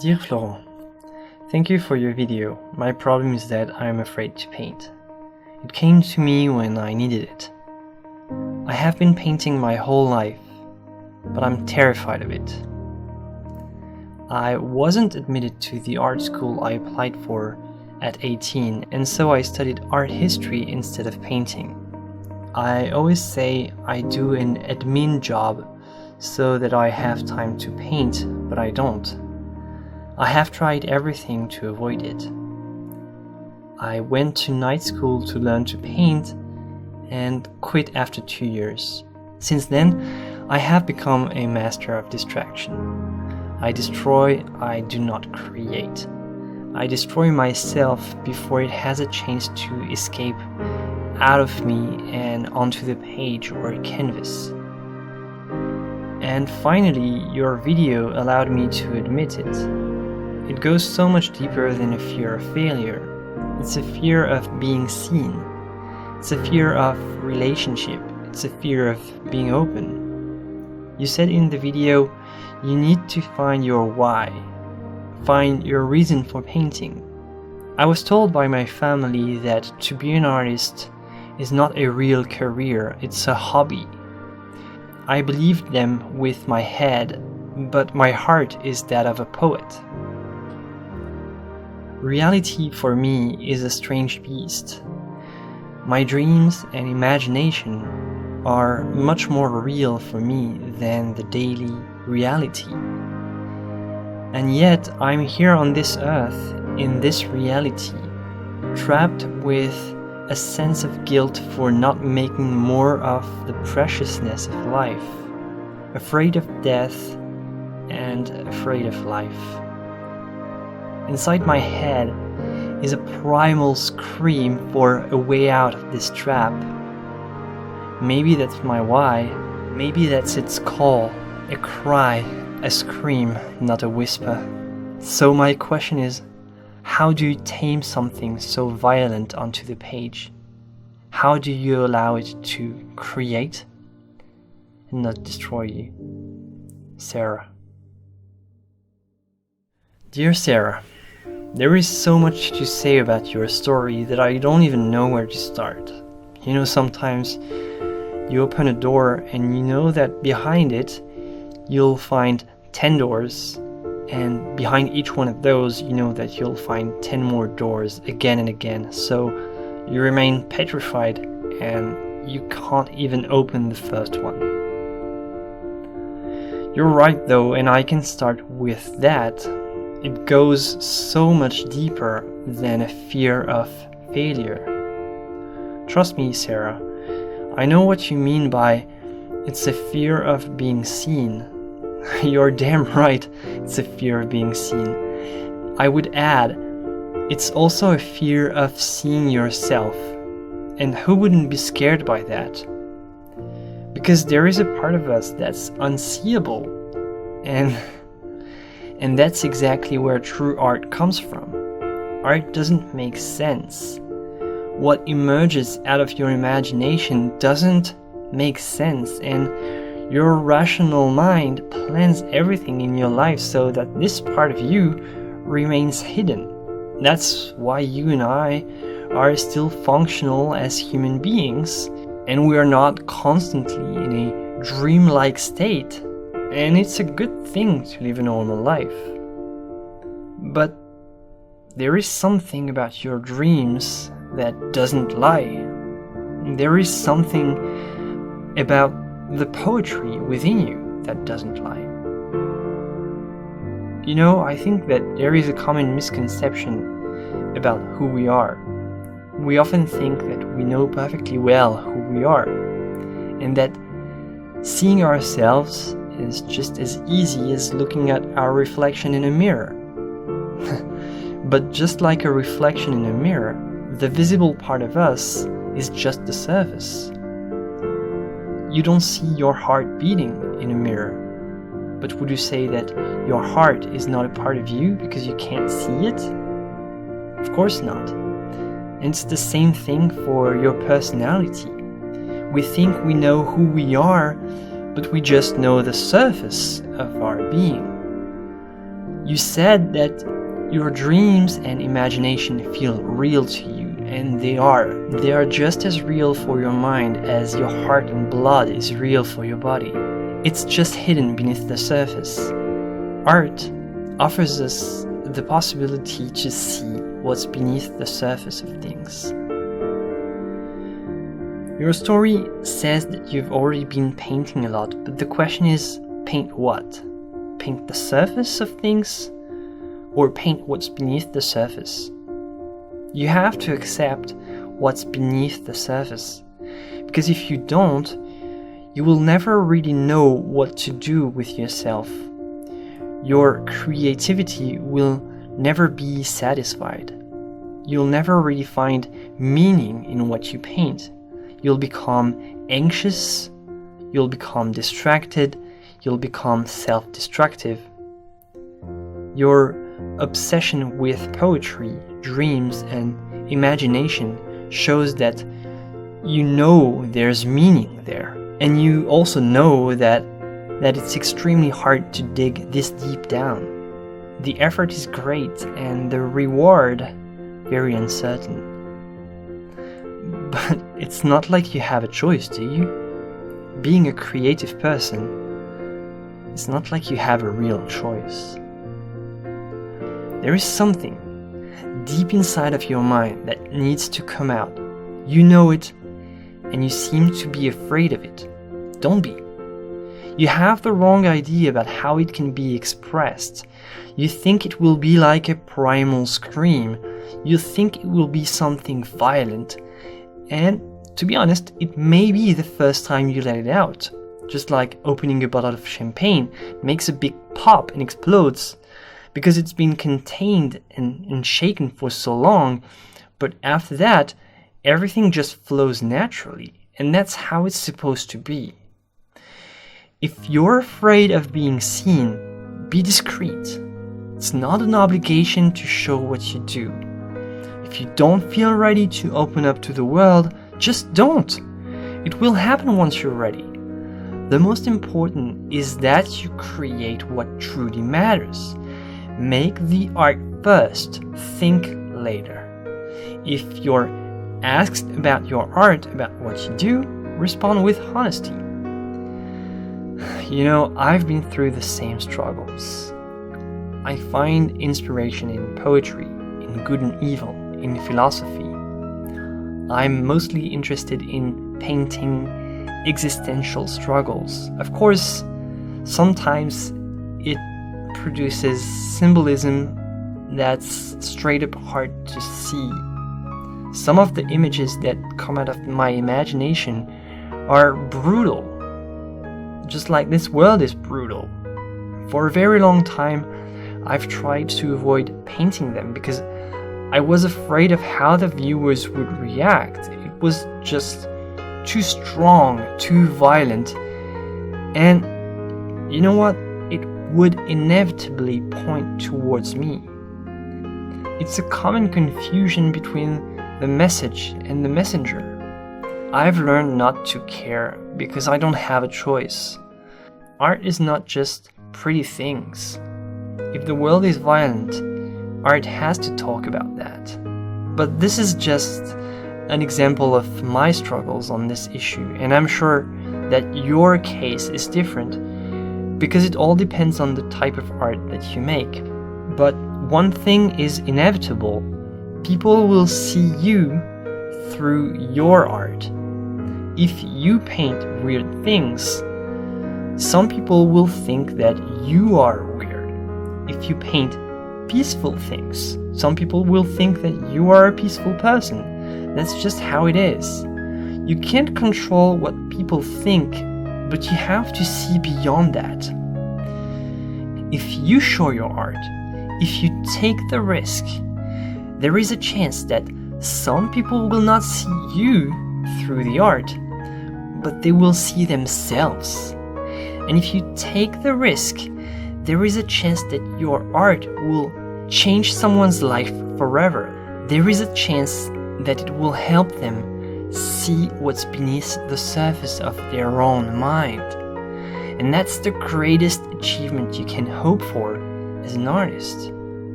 Dear Florent, thank you for your video. My problem is that I am afraid to paint. It came to me when I needed it. I have been painting my whole life, but I'm terrified of it. I wasn't admitted to the art school I applied for at 18, and so I studied art history instead of painting. I always say I do an admin job so that I have time to paint, but I don't. I have tried everything to avoid it. I went to night school to learn to paint and quit after 2 years. Since then, I have become a master of distraction. I destroy, I do not create. I destroy myself before it has a chance to escape out of me and onto the page or canvas. And finally, your video allowed me to admit it. It goes so much deeper than a fear of failure. It's a fear of being seen. It's a fear of relationship. It's a fear of being open. You said in the video, you need to find your why. Find your reason for painting. I was told by my family that to be an artist is not a real career, it's a hobby. I believed them with my head, but my heart is that of a poet. Reality for me is a strange beast. My dreams and imagination are much more real for me than the daily reality. And yet I'm here on this earth, in this reality, trapped with a sense of guilt for not making more of the preciousness of life, afraid of death and afraid of life. Inside my head is a primal scream for a way out of this trap. Maybe that's my why. Maybe that's its call, a cry, a scream, not a whisper. So my question is, how do you tame something so violent onto the page? How do you allow it to create and not destroy you? Sarah. Dear Sarah, there is so much to say about your story that I don't even know where to start. You know, sometimes you open a door and you know that behind it you'll find 10 doors, and behind each one of those you know that you'll find 10 more doors again and again. So you remain petrified and you can't even open the first one. You're right though, and I can start with that. It goes so much deeper than a fear of failure. Trust me, Sarah, I know what you mean by it's a fear of being seen. You're damn right, it's a fear of being seen. I would add, it's also a fear of seeing yourself. And who wouldn't be scared by that? Because there is a part of us that's unseeable. And that's exactly where true art comes from. Art doesn't make sense. What emerges out of your imagination doesn't make sense, and your rational mind plans everything in your life so that this part of you remains hidden. That's why you and I are still functional as human beings, and we are not constantly in a dreamlike state. And it's a good thing to live a normal life. But there is something about your dreams that doesn't lie. There is something about the poetry within you that doesn't lie. You know, I think that there is a common misconception about who we are. We often think that we know perfectly well who we are, and that seeing ourselves is just as easy as looking at our reflection in a mirror. But just like a reflection in a mirror, the visible part of us is just the surface. You don't see your heart beating in a mirror, but would you say that your heart is not a part of you because you can't see it? Of course not. And it's the same thing for your personality. We think we know who we are, but we just know the surface of our being. You said that your dreams and imagination feel real to you, and they are. They are just as real for your mind as your heart and blood is real for your body. It's just hidden beneath the surface. Art offers us the possibility to see what's beneath the surface of things. Your story says that you've already been painting a lot, but the question is, paint what? Paint the surface of things? Or paint what's beneath the surface? You have to accept what's beneath the surface, because if you don't, you will never really know what to do with yourself. Your creativity will never be satisfied. You'll never really find meaning in what you paint. You'll become anxious, you'll become distracted, you'll become self-destructive. Your obsession with poetry, dreams, and imagination shows that you know there's meaning there. And you also know that it's extremely hard to dig this deep down. The effort is great and the reward very uncertain. But it's not like you have a choice, do you? Being a creative person, it's not like you have a real choice. There is something deep inside of your mind that needs to come out. You know it, and you seem to be afraid of it. Don't be. You have the wrong idea about how it can be expressed. You think it will be like a primal scream. You think it will be something violent. And to be honest, it may be the first time you let it out. Just like opening a bottle of champagne, it makes a big pop and explodes because it's been contained and shaken for so long. But after that, everything just flows naturally. And that's how it's supposed to be. If you're afraid of being seen, be discreet. It's not an obligation to show what you do. If you don't feel ready to open up to the world, just don't. It will happen once you're ready. The most important is that you create what truly matters. Make the art first, think later. If you're asked about your art, about what you do, respond with honesty. You know, I've been through the same struggles. I find inspiration in poetry, in good and evil, in philosophy. I'm mostly interested in painting existential struggles. Of course, sometimes it produces symbolism that's straight up hard to see. Some of the images that come out of my imagination are brutal, just like this world is brutal. For a very long time, I've tried to avoid painting them because I was afraid of how the viewers would react. It was just too strong, too violent, and you know what? It would inevitably point towards me. It's a common confusion between the message and the messenger. I've learned not to care because I don't have a choice. Art is not just pretty things. If the world is violent, art has to talk about that. But this is just an example of my struggles on this issue, and I'm sure that your case is different because it all depends on the type of art that you make. But one thing is inevitable: people will see you through your art. If you paint weird things, some people will think that you are weird. If you paint peaceful things, some people will think that you are a peaceful person. That's just how it is. You can't control what people think, but you have to see beyond that. If you show your art, if you take the risk, there is a chance that some people will not see you through the art, but they will see themselves. And if you take the risk, there is a chance that your art will change someone's life forever. There is a chance that it will help them see what's beneath the surface of their own mind. And that's the greatest achievement you can hope for as an artist.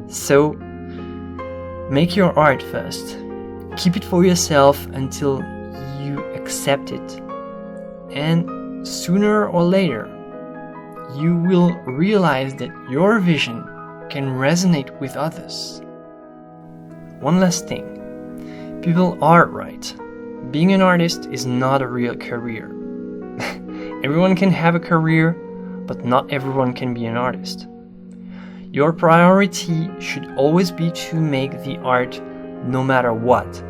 So, make your art first. Keep it for yourself until you accept it. And sooner or later, you will realize that your vision can resonate with others. One last thing. People are right. Being an artist is not a real career. Everyone can have a career, but not everyone can be an artist. Your priority should always be to make the art no matter what.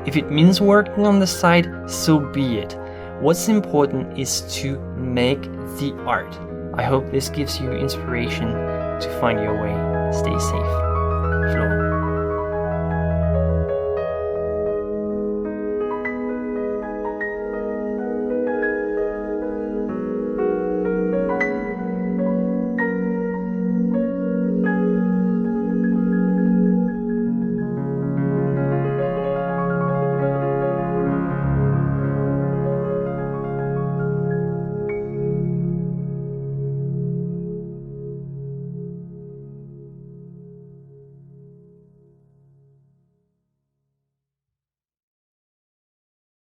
If it means working on the side, so be it. What's important is to make the art. I hope this gives you inspiration to find your way. Stay safe. Florent.